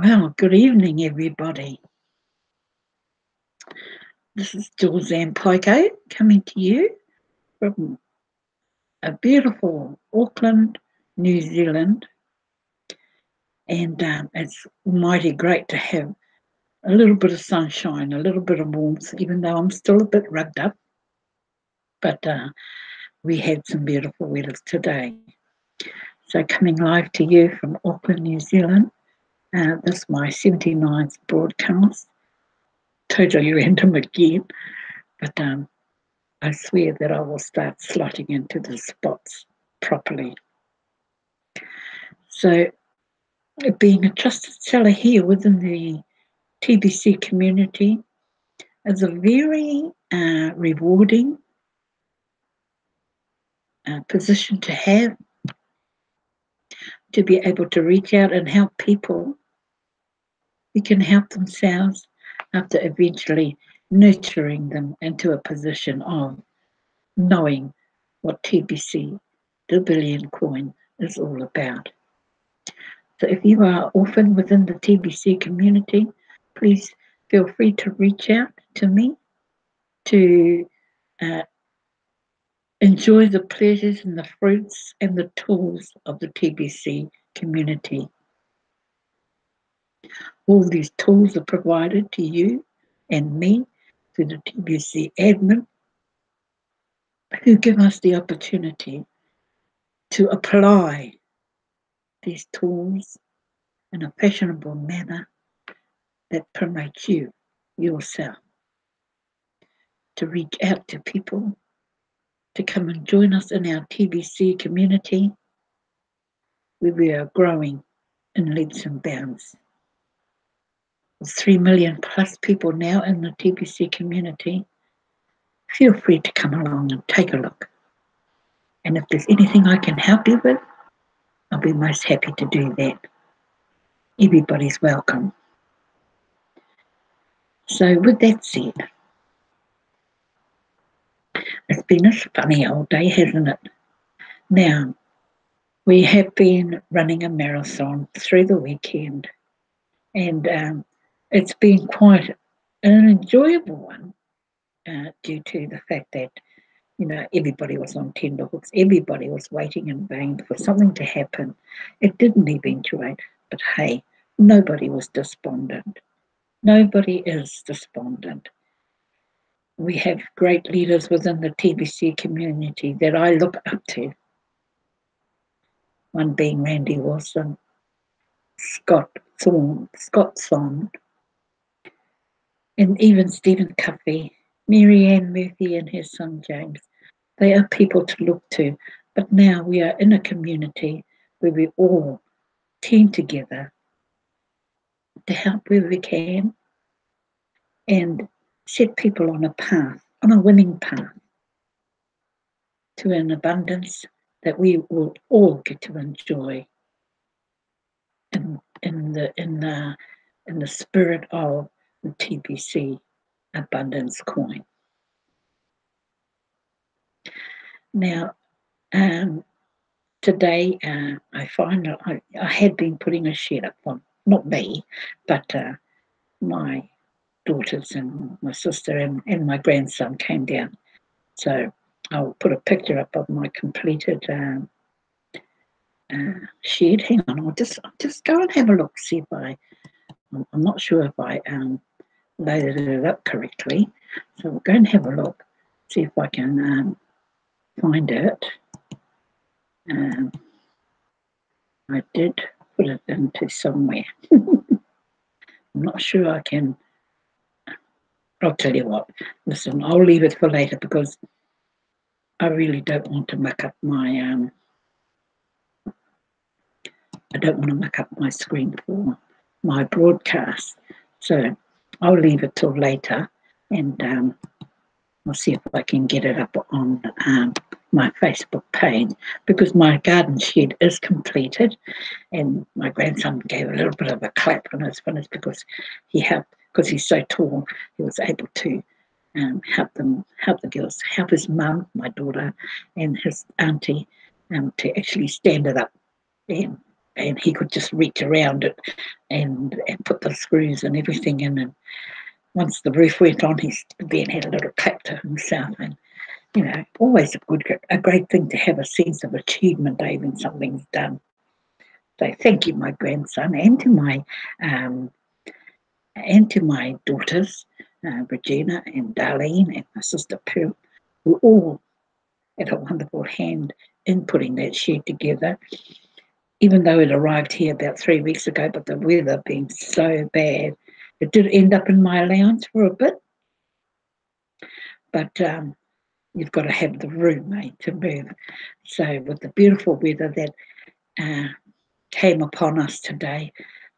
Well, good evening, everybody. This is Julz and Paekau coming to you from a beautiful Auckland, New Zealand. And it's mighty great to have a little bit of sunshine, a little bit of warmth, even though I'm still a bit rugged up. But we had some beautiful weather today. So coming live to you from Auckland, New Zealand. This is my 79th broadcast. Totally random again. But I swear that I will start slotting into the spots properly. So, being a trusted seller here within the TBC community is a very rewarding position to have, to be able to reach out and help people who can help themselves after eventually nurturing them into a position of knowing what TBC, the Billion Coin, is all about. So if you are orphaned within the TBC community, please feel free to reach out to me to enjoy the pleasures and the fruits and the tools of the TBC community. All these tools are provided to you and me through the TBC admin, who give us the opportunity to apply these tools in a fashionable manner that promotes you, yourself, to reach out to people, to come and join us in our TBC community, where we are growing in leaps and bounds. With 3 million plus people now in the TBC community, feel free to come along and take a look. And if there's anything I can help you with, I'll be most happy to do that. Everybody's welcome. So with that said, it's been a funny old day, hasn't it? Now, we have been running a marathon through the weekend, and it's been quite an enjoyable one due to the fact that, everybody was on tenterhooks. Everybody was waiting in vain for something to happen. It didn't eventuate, but hey, nobody was despondent. Nobody is despondent. We have great leaders within the TBC community that I look up to. One being Randy Wilson, Scott Thorne, and even Stephen Cuffey, Mary Ann Murphy and her son James. They are people to look to. But now we are in a community where we all team together to help where we can and set people on a path, on a winning path, to an abundance that we will all get to enjoy in the spirit of the TBC abundance coin. Now, today I find I had been putting a shed up on, not me, but my daughters and my sister and my grandson came down. So I'll put a picture up of my completed shed. Hang on, I'll just go and have a look, see if I'm not sure if I loaded it up correctly. So we'll go and have a look, see if I can find it. I did put it into somewhere. I'm not sure I can. I'll tell you what, listen, I'll leave it for later because I really don't want to muck up my I don't want to muck up my screen for my broadcast. So I'll leave it till later, and I'll see if I can get it up on my Facebook page, because my garden shed is completed, and my grandson gave a little bit of a clap on his fingers because he helped, because he's so tall, he was able to help the girls, help his mum, my daughter, and his auntie to actually stand it up and and he could just reach around it and put the screws and everything in. And once the roof went on, he then had a little clap to himself. And always a great thing to have a sense of achievement, Dave, when something's done. So thank you, my grandson, and to my daughters, Regina and Darlene, and my sister Pearl, who all had a wonderful hand in putting that shed together. Even though it arrived here about 3 weeks ago, but the weather being so bad, it did end up in my allowance for a bit. But you've got to have the room, to move. So with the beautiful weather that came upon us today,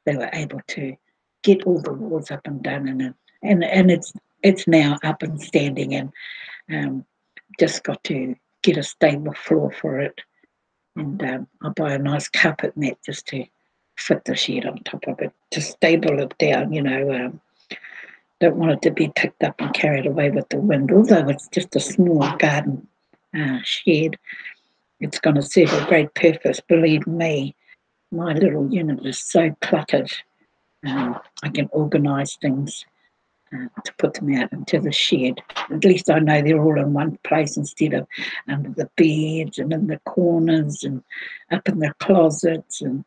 they were able to get all the walls up and done, and it's now up and standing, and just got to get a stable floor for it, and I'll buy a nice carpet mat just to fit the shed on top of it, to stable it down. Don't want it to be picked up and carried away with the wind, although it's just a small garden shed. It's going to serve a great purpose, believe me. My little unit is so cluttered. I can organise things to put them out into the shed. At least I know they're all in one place instead of under the beds and in the corners and up in the closets, and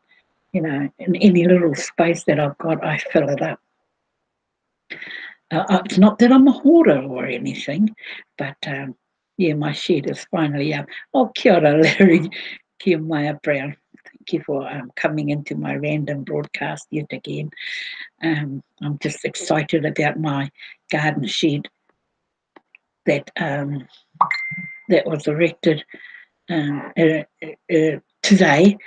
in any little space that I've got, I fill it up. It's not that I'm a hoarder or anything, but my shed is finally up. Oh, kia ora, Larry. Kia Maya Brown. Thank you for coming into my random broadcast yet again. I'm just excited about my garden shed that was erected today.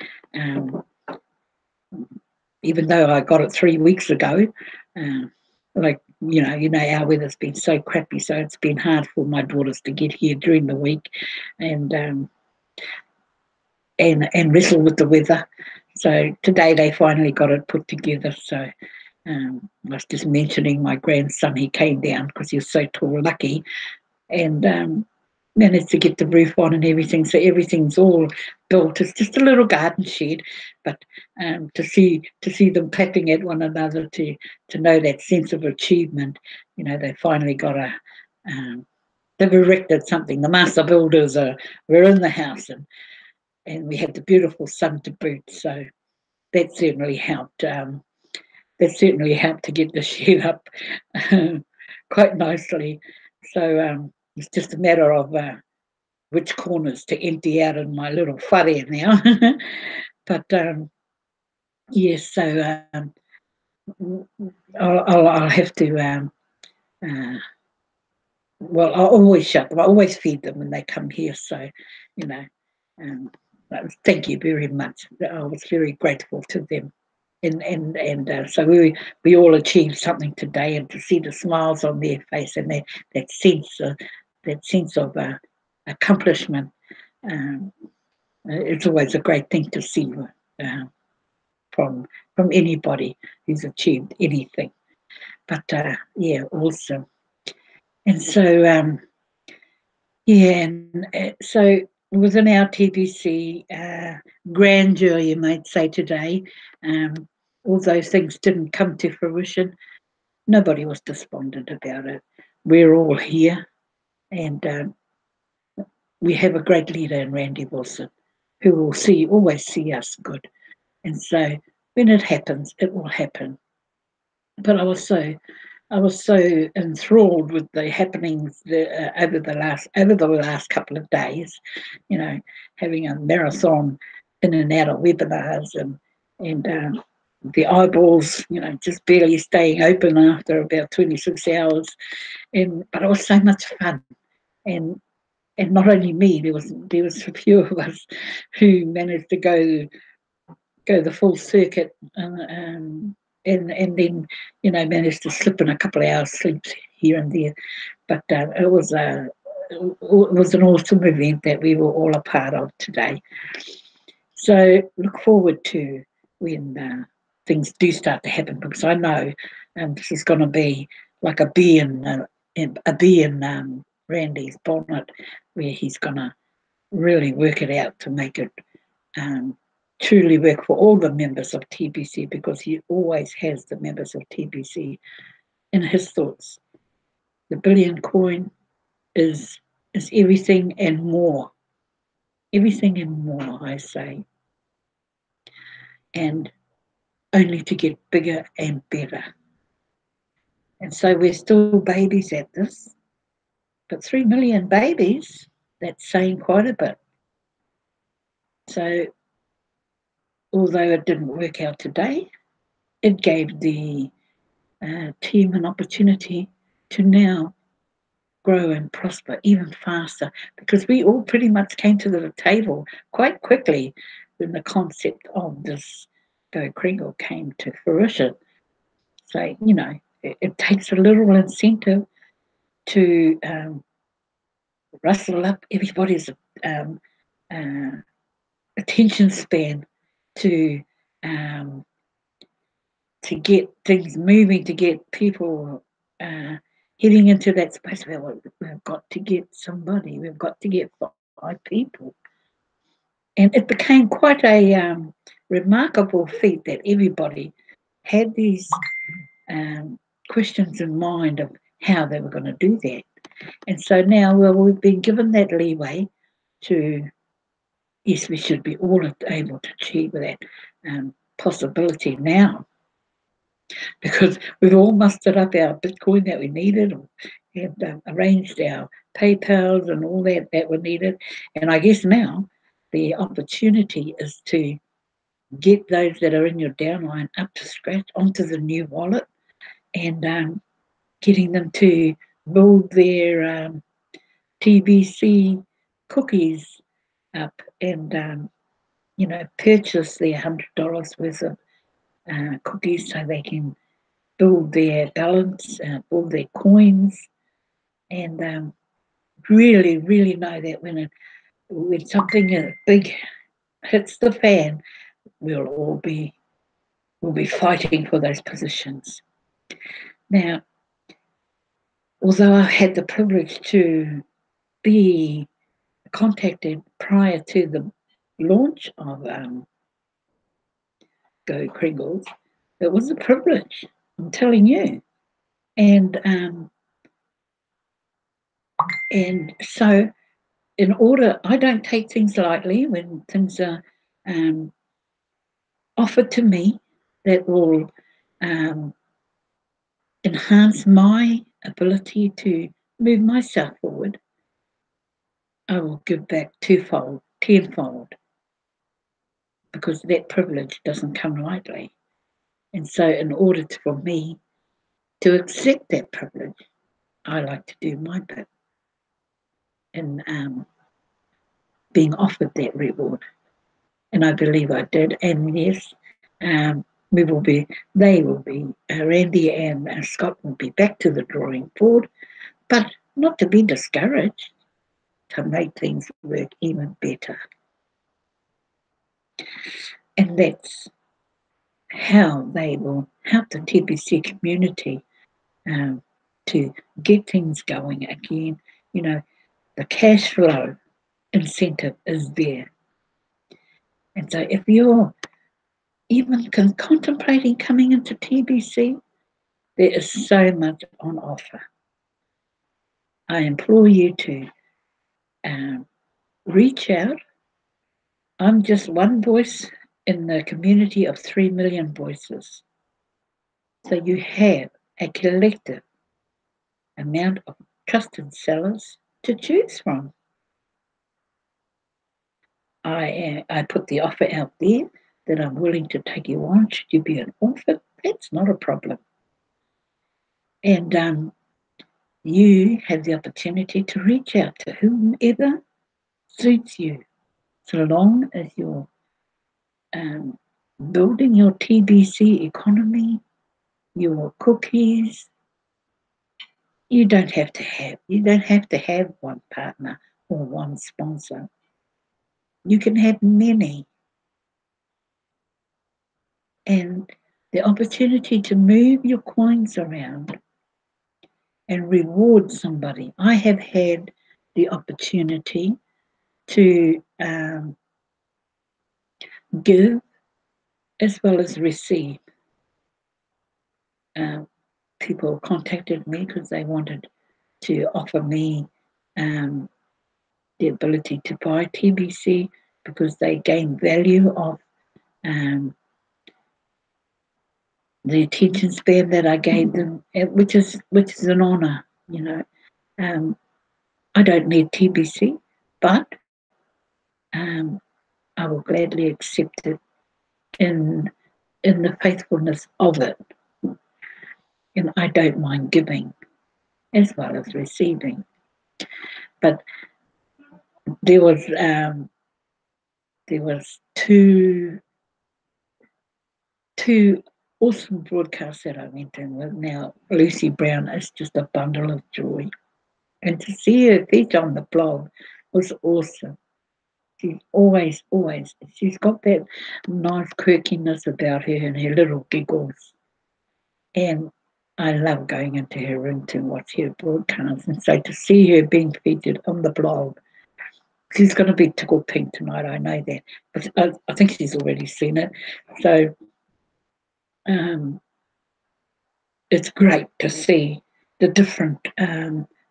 Even though I got it 3 weeks ago, our weather's been so crappy, so it's been hard for my daughters to get here during the week and wrestle with the weather. So today they finally got it put together. So I was just mentioning my grandson. He came down because he was so tall, lucky, and managed to get the roof on and everything. So everything's all built. It's just a little garden shed, but to see them clapping at one another, to know that sense of achievement, they finally got they've erected something. The master builders were in the house, and we had the beautiful sun to boot. So that certainly helped. That certainly helped to get the shed up quite nicely. So it's just a matter of which corners to empty out in my little whare now. But yes, so I'll have to. Well, I always shut them. I always feed them when they come here. So, thank you very much. I was very grateful to them. And so we all achieved something today, and to see the smiles on their face and that sense of accomplishment, it's always a great thing to see from anybody who's achieved anything. But awesome. And so so within our TBC grandeur, you might say today, although things didn't come to fruition, nobody was despondent about it. We're all here, and we have a great leader in Randy Wilson, who will always see us good. And so when it happens, it will happen. But I was so enthralled with the happenings over the last couple of days, having a marathon in and out of webinars, and the eyeballs, just barely staying open after about 26 hours. But it was so much fun, and not only me, there was a few of us who managed to go the full circuit, and then managed to slip in a couple of hours sleep here and there. But it was an awesome event that we were all a part of today. So look forward to when things do start to happen, because I know this is going to be like a bee in Randy's bonnet, where he's going to really work it out to make it truly work for all the members of TBC, because he always has the members of TBC in his thoughts. The billion coin is everything and more. Everything and more, I say. And only to get bigger and better. And so we're still babies at this. But 3 million babies, that's saying quite a bit. So although it didn't work out today, it gave the team an opportunity to now grow and prosper even faster, because we all pretty much came to the table quite quickly when the concept of this Go Kringle came to fruition. So, it takes a little incentive to rustle up everybody's uh, attention span to um, get things moving, to get people heading into that space where we've got to get somebody, we've got to get 5 people. And it became quite a remarkable feat that everybody had these questions in mind of how they were going to do that. And so now, well, we've been given that leeway to, yes, we should be all able to achieve that possibility now, because we've all mustered up our Bitcoin that we needed, and arranged our PayPals and all that were needed. And I guess now the opportunity is to get those that are in your downline up to scratch onto the new wallet, and getting them to build their TBC cookies up, and purchase their $100 worth of cookies so they can build their balance, build their coins, and really, really know that when something big hits the fan, we'll be fighting for those positions. Now, although I had the privilege to be contacted prior to the launch of Go Kringles, it was a privilege, I'm telling you. And so, in order, I don't take things lightly when things are offered to me that will enhance my ability to move myself forward. I will give back twofold, tenfold, because that privilege doesn't come lightly. And so, in order for me to accept that privilege, I like to do my bit in being offered that reward. And I believe I did. And yes, they will be, Randy and Scott will be back to the drawing board, but not to be discouraged, to make things work even better. And that's how they will help the TBC community to get things going again. The cash flow incentive is there. And so if you're even contemplating coming into TBC, there is so much on offer. I implore you to reach out. I'm just one voice in the community of 3 million voices. So you have a collective amount of trusted sellers to choose from. I put the offer out there that I'm willing to take you on should you be an orphan. That's not a problem. And you have the opportunity to reach out to whomever suits you, so long as you're building your TBC economy, your cookies. You don't have to have one partner or one sponsor. You can have many. And the opportunity to move your coins around and reward somebody. I have had the opportunity to give as well as receive. People contacted me because they wanted to offer me the ability to buy TBC because they gain value of the attention span that I gave them, which is an honour. I don't need TBC, but I will gladly accept it in the faithfulness of it, and I don't mind giving as well as receiving. But there was two awesome broadcasts that I went in with. Now Lucy Brown is just a bundle of joy, and to see her feature on the blog was awesome. She's always, she's got that nice quirkiness about her and her little giggles. And I love going into her room to watch her broadcast. And so to see her being featured on the blog, she's going to be tickled pink tonight, I know that. But I think she's already seen it. So it's great to see the different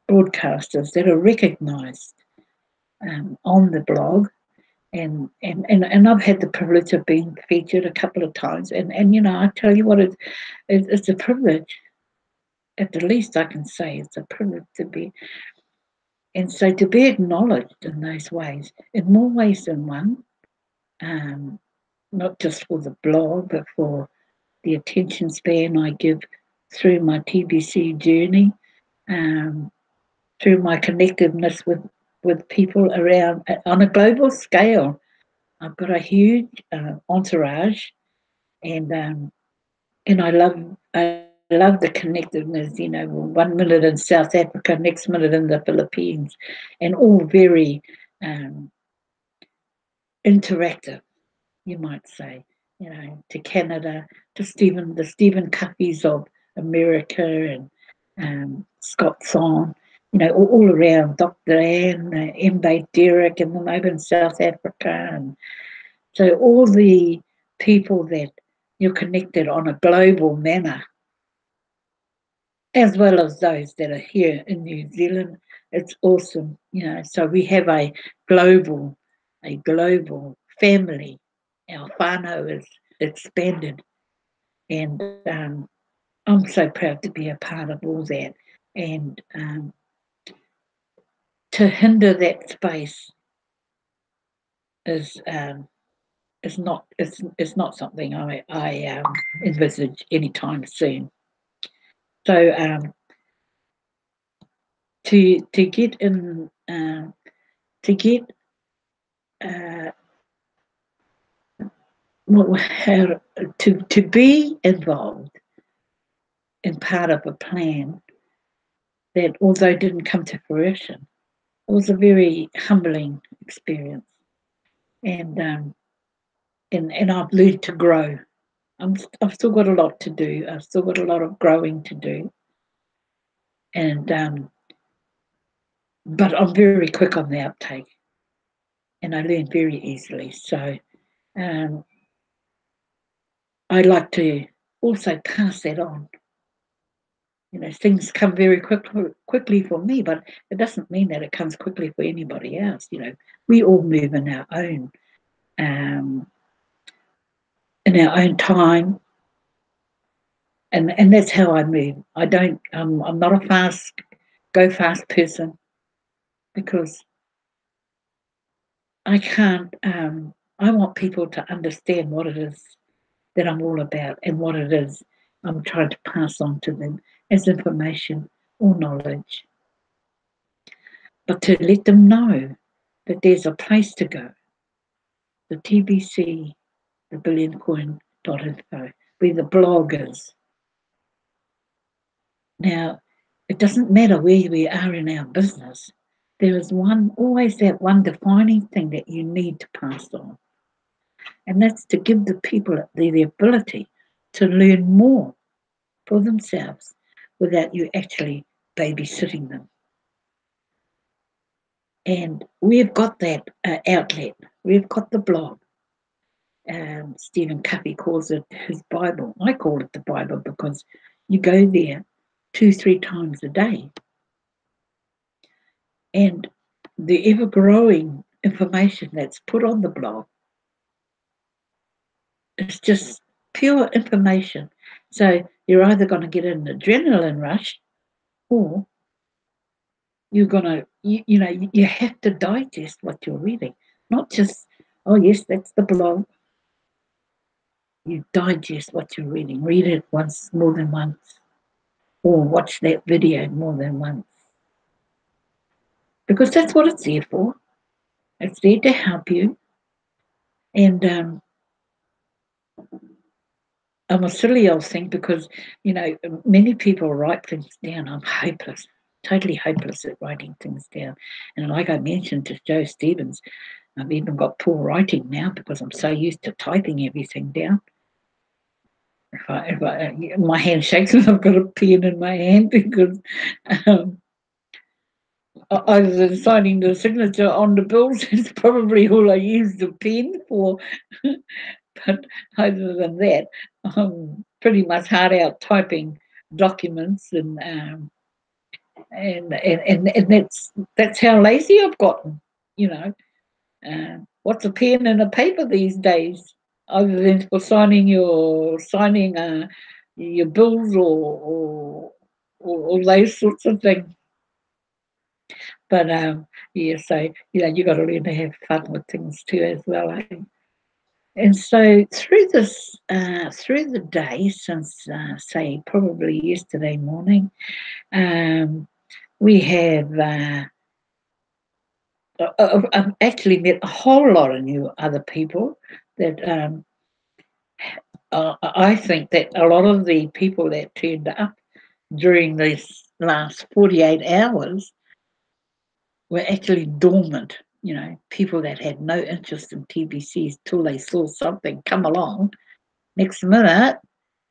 broadcasters that are recognised on the blog. And I've had the privilege of being featured a couple of times. And I tell you what, it's a privilege. At the least I can say it's a privilege to be. And so to be acknowledged in those ways, in more ways than one, not just for the blog, but for the attention span I give through my TBC journey, through my connectiveness with people around on a global scale. I've got a huge entourage, and I love the connectiveness. 1 minute in South Africa, next minute in the Philippines, and all very interactive, you might say. To Canada, to the Stephen Cuffeys of America, and Scott Son, all around, Dr. Anne, Mbae Derek, and then over in South Africa. And so all the people that you're connected on a global manner, as well as those that are here in New Zealand, it's awesome. So we have a global family. Our whānau is expanded, and I'm so proud to be a part of all that. And to hinder that space is not something I envisage anytime soon. So to get in to get how to be involved in part of a plan that, although didn't come to fruition, it was a very humbling experience, and I've learned to grow. I've still got a lot to do. I've still got a lot of growing to do, and but I'm very quick on the uptake, and I learn very easily. So I like to also pass that on. Things come very quickly for me, but it doesn't mean that it comes quickly for anybody else. We all move in our own time, and that's how I move. I'm not a go fast person, because I can't. I want people to understand what it is that I'm all about, and what it is I'm trying to pass on to them as information or knowledge. But to let them know that there's a place to go, the TBC, thebillioncoin.info, where the blog is. Now, it doesn't matter where we are in our business. There is always that one defining thing that you need to pass on. And that's to give the people the ability to learn more for themselves without you actually babysitting them. And we've got that outlet. We've got the blog. Stephen Covey calls it his Bible. I call it the Bible because you go there 2-3 times a day. And the ever-growing information that's put on the blog is just pure information. So you're either going to get an adrenaline rush or you're going to, you have to digest what you're reading. Not just, oh, yes, that's the blog. You digest what you're reading. Read it once, more than once, or watch that video more than once. Because that's what it's there for. It's there to help you. And I'm a silly old thing because, many people write things down. I'm hopeless, totally hopeless at writing things down. And like I mentioned to Joe Stevens, I've even got poor writing now because I'm so used to typing everything down. My hand shakes when I've got a pen in my hand because other than signing the signature on the bills, it's probably all I use the pen for. But other than that, I'm pretty much hard out typing documents, and that's how lazy I've gotten. What's a pen and a paper these days, other than for signing your bills or those sorts of things. But yeah, so you got to learn to have fun with things too as well. And so through the day, since say probably yesterday morning, we have I've actually met a whole lot of new other people that I think that a lot of the people that turned up during these last 48 hours were actually dormant, people that had no interest in TBCs till they saw something come along. Next minute,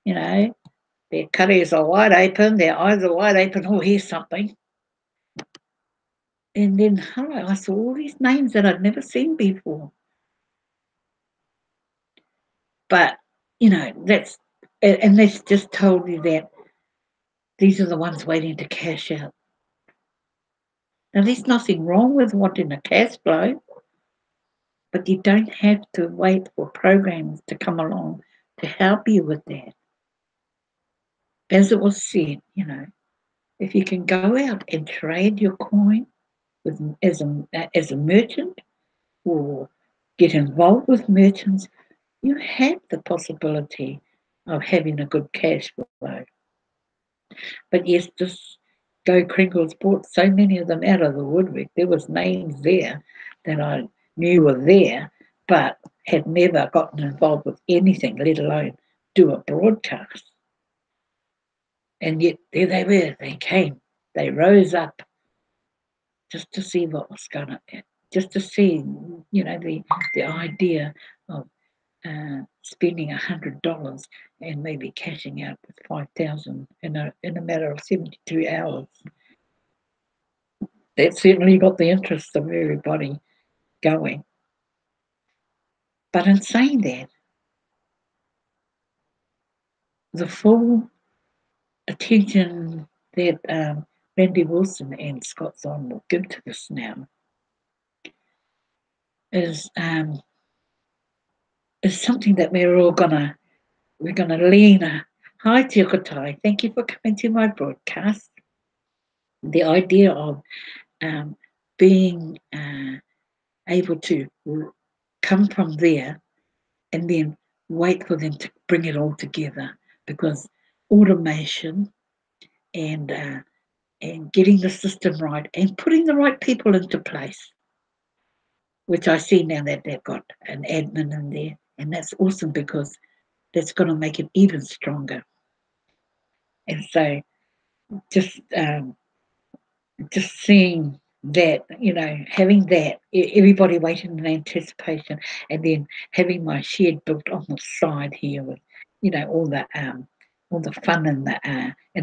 their cuties are wide open, their eyes are wide open, oh, here's something. And then I saw all these names that I'd never seen before. But, that's just told you that these are the ones waiting to cash out. Now, there's nothing wrong with wanting a cash flow, but you don't have to wait for programs to come along to help you with that. As it was said, if you can go out and trade your coin as a merchant or get involved with merchants, you have the possibility of having a good cash flow. But yes, this Go Kringles brought so many of them out of the woodwork. There was names there that I knew were there, but had never gotten involved with anything, let alone do a broadcast. And yet there they were, they came, they rose up just to see what was going on, just to see, the idea of spending $100 and maybe cashing out with 5,000 in a matter of 72 hours. That certainly got the interest of everybody going. But in saying that, the full attention that Randy Wilson and Scott Zahn will give to this now is something that we're gonna lean. Hi, Te Kotai. Thank you for coming to my broadcast. The idea of being able to come from there and then wait for them to bring it all together, because automation and getting the system right and putting the right people into place, which I see now that they've got an admin in there, and that's awesome because that's going to make it even stronger. And so just seeing that, having that, everybody waiting in anticipation, and then having my shed built on the side here with, all the fun and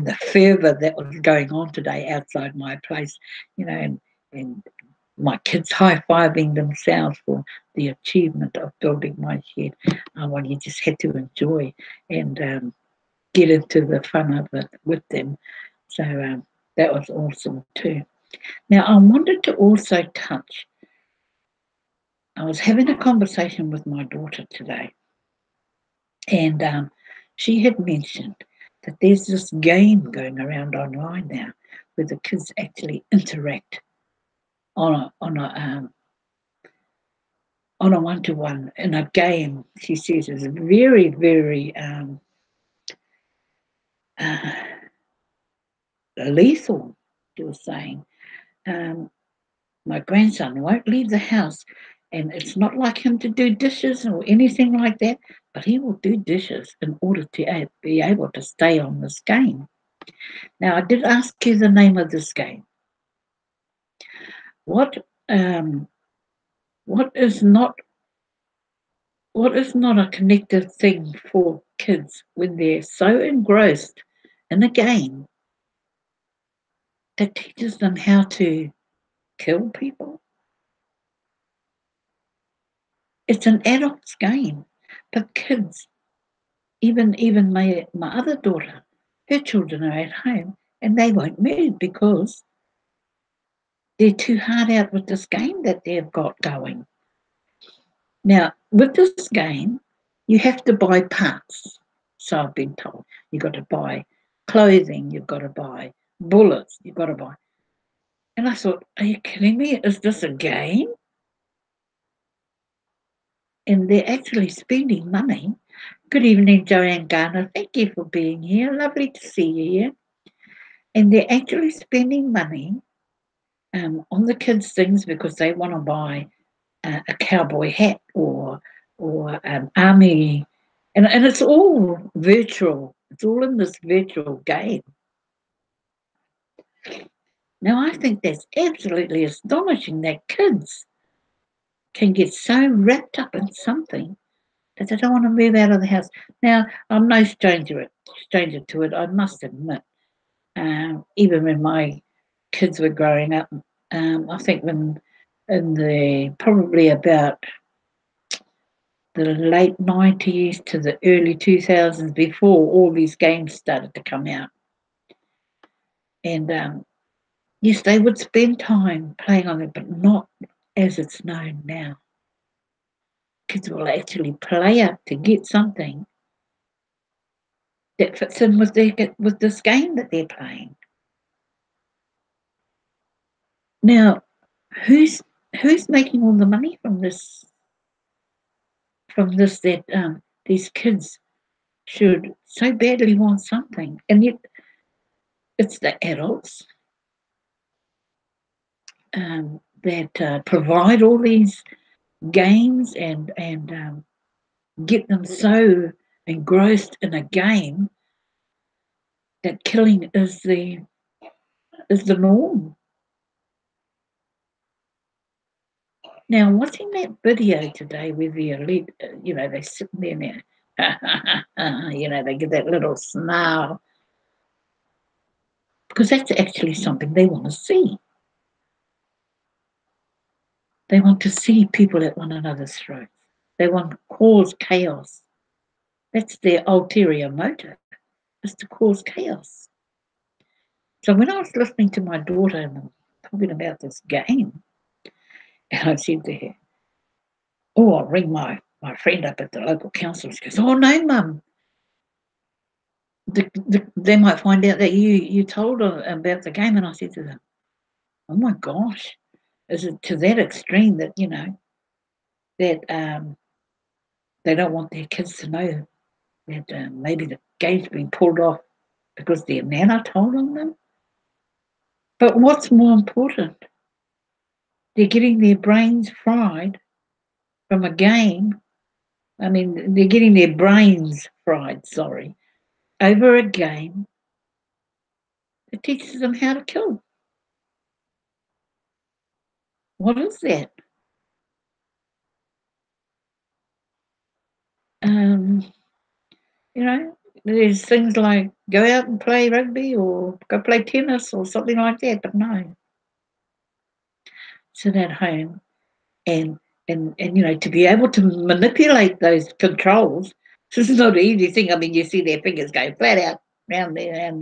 the fervour that was going on today outside my place, and my kids high-fiving themselves for the achievement of building my shed. Well, you just had to enjoy and get into the fun of it with them. So that was awesome too. Now, I wanted to also touch, I was having a conversation with my daughter today, and she had mentioned that there's this game going around online now where the kids actually interact on a one-to-one in a game. She says is very, very uh, lethal. She was saying, my grandson won't leave the house, and it's not like him to do dishes or anything like that, but he will do dishes in order to be able to stay on this game. Now, I did ask you the name of this game. What um, what is not a connected thing for kids when they're so engrossed in a game that teaches them how to kill people? It's an adult's game, but kids, even my other daughter, her children are at home and they won't move because they're too hard out with this game that they've got going. Now, with this game, you have to buy parts. So I've been told. You've got to buy clothing, you've got to buy bullets, you've got to buy. And I thought, are you kidding me? Is this a game? And they're actually spending money. Good evening, Joanne Garner. Thank you for being here. Lovely to see you here. And they're actually spending money on the kids' things because they want to buy a cowboy hat or army, and it's all virtual. It's all in this virtual game. Now, I think that's absolutely astonishing that kids can get so wrapped up in something that they don't want to move out of the house. Now, I'm no stranger to it, I must admit. Even when my kids were growing up, I think when in the probably about the late 90s to the early 2000s, before all these games started to come out. And yes, they would spend time playing on it, but not as it's known now. Kids will actually play up to get something that fits in with this game that they're playing. Now, who's making all the money from this? That these kids should so badly want something, and yet it's the adults that provide all these games and get them so engrossed in a game that killing is the norm. Now, watching that video today with the elite, they sit there now, they get that little snarl because that's actually something they want to see. They want to see people at one another's throats. They want to cause chaos. That's their ulterior motive, is to cause chaos. So when I was listening to my daughter and talking about this game, and I said to her, "Oh, I'll ring my friend up at the local council." She goes, "Oh no, Mum, they might find out that you told them about the game." And I said to them, "Oh my gosh, is it to that extreme that that they don't want their kids to know that maybe the game's been pulled off because their nana told on them?" But what's more important? They're getting their brains fried from a game. I mean, they're getting their brains fried, sorry, over a game that teaches them how to kill. What is that? Um, there's things like go out and play rugby or go play tennis or something like that, but no. sit at home and to be able to manipulate those controls. This is not an easy thing. I mean, you see their fingers go flat out round there, and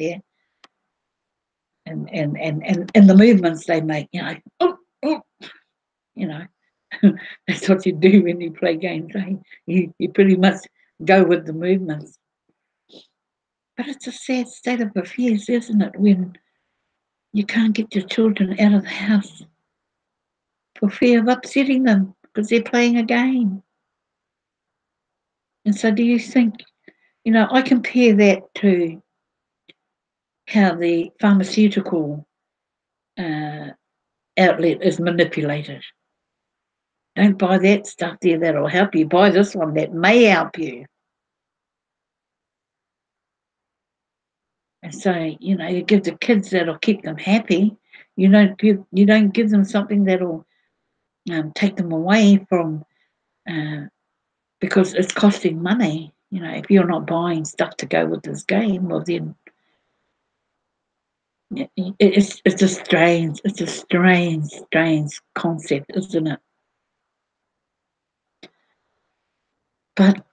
the movements they make. Oh, oh, you know, that's what you do when you play games. Eh? You pretty much go with the movements. But it's a sad state of affairs, isn't it, when you can't get your children out of the house for fear of upsetting them because they're playing a game. And so do you think, I compare that to how the pharmaceutical uh, outlet is manipulated. Don't buy that stuff there that'll help you. Buy this one that may help you. And so, you give the kids that'll keep them happy. You don't give them something that'll take them away from because it's costing money. If you're not buying stuff to go with this game, well then it's a strange concept, isn't it? But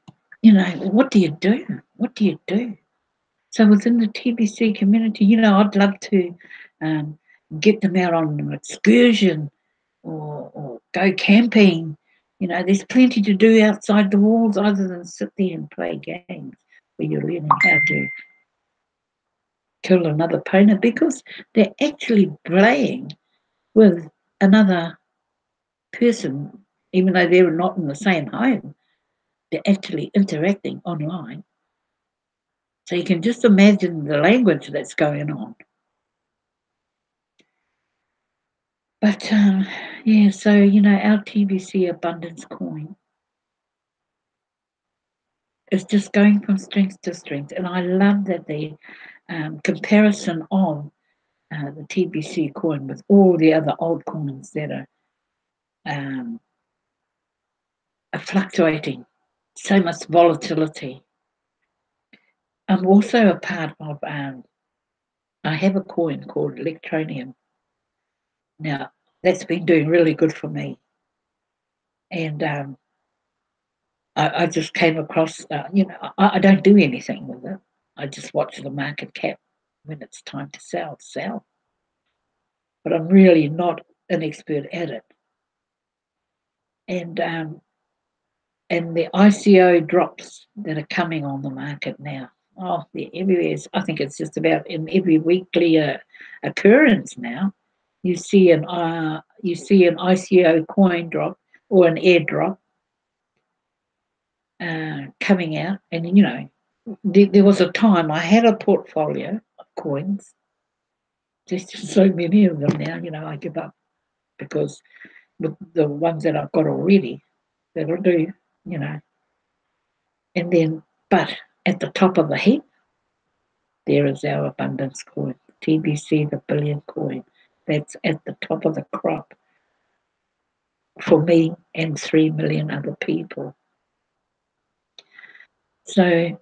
what do you do? What do you do? So within the TBC community, I'd love to um, get them out on an excursion or go camping. There's plenty to do outside the walls other than sit there and play games where you're learning how to kill another opponent because they're actually playing with another person, even though they're not in the same home. They're actually interacting online. So you can just imagine the language that's going on. But yeah, so our TBC abundance coin is just going from strength to strength, and I love that the comparison of the TBC coin with all the other old coins that are fluctuating, so much volatility. I'm also a part of. I have a coin called Electronium. Now that's been doing really good for me, and I just came across. I don't do anything with it. I just watch the market cap when it's time to sell. But I'm really not an expert at it. And the ICO drops that are coming on the market now. Oh, they're everywhere. I think it's just about in every weekly occurrence now. You see an ICO coin drop or an airdrop coming out, and there was a time I had a portfolio of coins. There's just so many of them now. I give up because with the ones that I've got already, that'll do. You know, and then but at the top of the heap, there is our abundance coin, TBC, the billion coin. That's at the top of the crop for me and 3 million other people. So,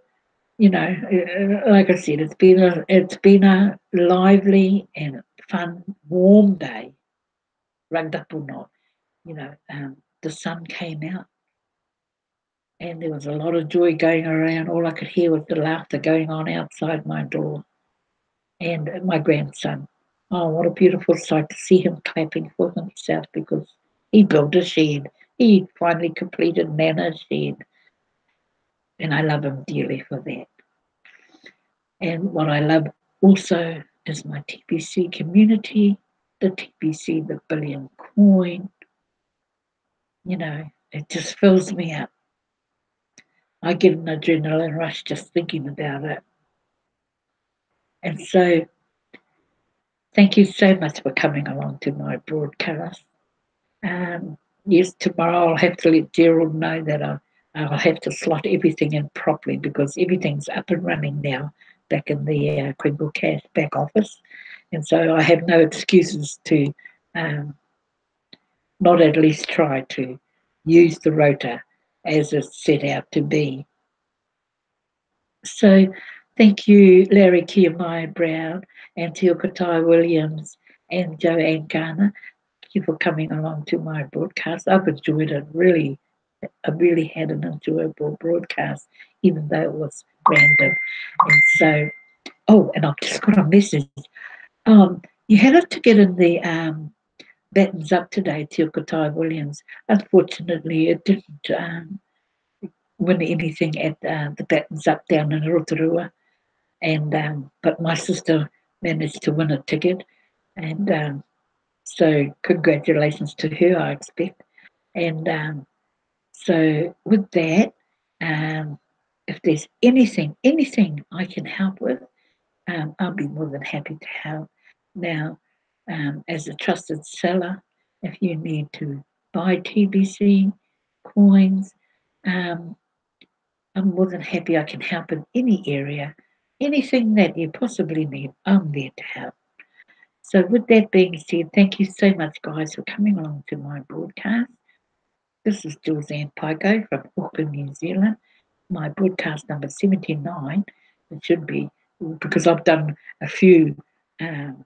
like I said, it's been a lively and fun, warm day, rugged up or not. The sun came out and there was a lot of joy going around. All I could hear was the laughter going on outside my door. And my grandson. Oh, what a beautiful sight to see him clapping for himself because he built a shed. He finally completed Nana's shed. And I love him dearly for that. And what I love also is my TBC community, the TBC, the billion coin. It just fills me up. I get an adrenaline rush just thinking about it. And so, thank you so much for coming along to my broadcast. Yes, tomorrow I'll have to let Gerald know that I'll have to slot everything in properly because everything's up and running now back in the Kringle Cash back office. And so I have no excuses to not at least try to use the rota as it's set out to be. So thank you, Larry Kiamai Brown and Teokatai Williams and Joanne Garner. you for coming along to my broadcast. I've enjoyed it really. I really had an enjoyable broadcast, even though it was random. And so, oh, and I've just got a message. You had to get in the buttons up today, Te Okatai Williams. Unfortunately, it didn't win anything at the buttons up down in Rotorua. And but my sister managed to win a ticket, and so congratulations to her, I expect. And so with that, if there's anything I can help with, I'll be more than happy to help. Now, as a trusted seller, if you need to buy TBC coins, um, I'm more than happy I can help in any area. Anything that you possibly need, I'm there to help. So, with that being said, thank you so much, guys, for coming along to my broadcast. This is Julz and Paekau from Auckland, New Zealand. My broadcast number 79. It should be, because I've done a few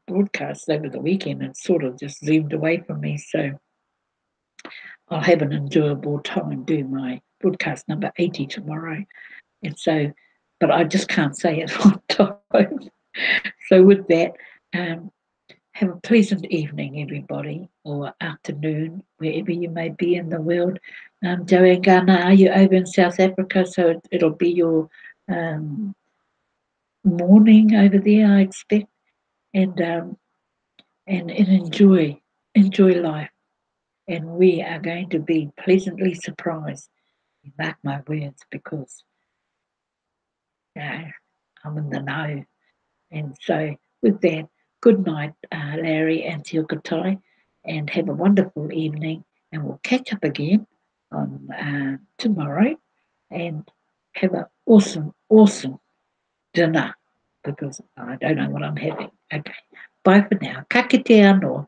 broadcasts over the weekend and sort of just zoomed away from me. So I'll have an enjoyable time doing my broadcast number 80 tomorrow. And so, but I just can't say it on time. So with that, um, have a pleasant evening, everybody, or afternoon, wherever you may be in the world. Joanne Garner, are you over in South Africa? So it'll be your morning over there, I expect, and enjoy life. And we are going to be pleasantly surprised. Mark my words, because I'm in the know. And so, with that, good night, Larry and Te Okatai, and have a wonderful evening. And we'll catch up again on tomorrow, and have an awesome dinner, because I don't know what I'm having. Okay, bye for now. Ka kite anō.